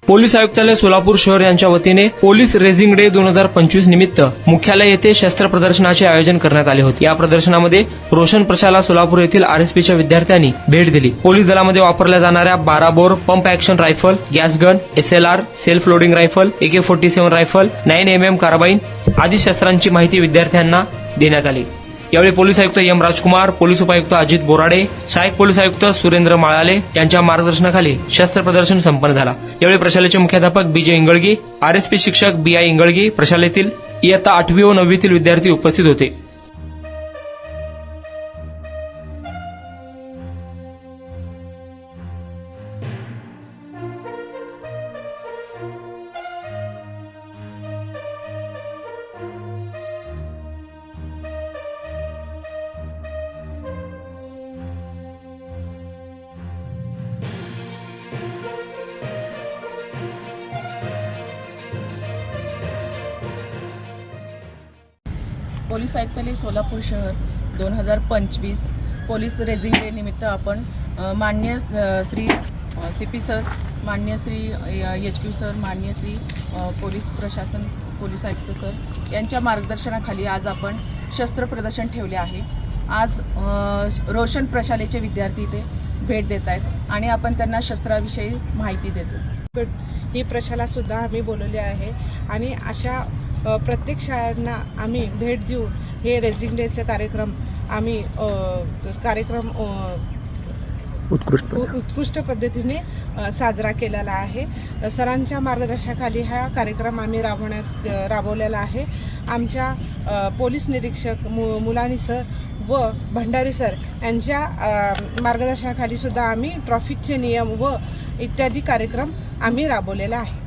Police आयुक्तालय सोलापूर शहर यांच्या वतीने पोलीस रेझिंग डे 2025 निमित्त मुख्यालय येथे शस्त्र प्रदर्शनाचे आयोजन करण्यात आले होते। या प्रदर्शनामध्ये रोशन प्रशाला सोलापूर येथील आरएसपीच्या विद्यार्थ्यांनी भेट दिली। पोलीस दलामध्ये वापरल्या जाणाऱ्या 12 bore pump action rifle, gas gun, SLR, self loading rifle, AK-47 rifle, 9mm carbine आदी शस्त्रांची माहिती विद्यार्थ्यांना देण्यात आली। यावेळी पोलीस आयुक्त एम राजकुमार, पोलीस उपायुक्त अजित बोराडे, सहाय्यक पोलीस आयुक्त सुरेंद्र माळाले यांच्या मार्गदर्शनाखाली शस्त्र प्रदर्शन संपन्न झाला। यावेळी प्रशालेचे मुख्याध्यापक BJ इंगळगी, आरएसपी शिक्षक BI इंगळगी, प्रशालेतील इयत्ता 8वी व 9वीतील विद्यार्थी उपस्थित होते। पोलीस आयुक्तालय सोलापूर शहर 2025 पोलीस रेझिंग डे निमित्त आपण माननीय श्री CP सर, माननीय श्री HQ सर, माननीय श्री पोलीस प्रशासन, पोलीस आयुक्त सर यांच्या मार्गदर्शनाखाली आज आपण शस्त्र प्रदर्शन ठेवले आहे। आज रोशन प्रशालेचे विद्यार्थी इथे भेट देत आहेत आणि आपण त्यांना शस्त्राविषयी माहिती देतो। ही प्रशालासुद्धा आम्ही बोलवले आहे आणि अशा प्रत्येक शाळांना आम्ही भेट देऊन हे रेझिंग डेचे कार्यक्रम आम्ही उत्कृष्ट पद्धतीने साजरा केलेला आहे। सरांच्या मार्गदर्शनाखाली हा कार्यक्रम आम्ही राबवलेला आहे। आमच्या पोलीस निरीक्षक मुलानी सर व भंडारी सर यांच्या मार्गदर्शनाखाली सुद्धा आम्ही ट्रॅफिकचे नियम व इत्यादी कार्यक्रम आम्ही राबवलेला आहे।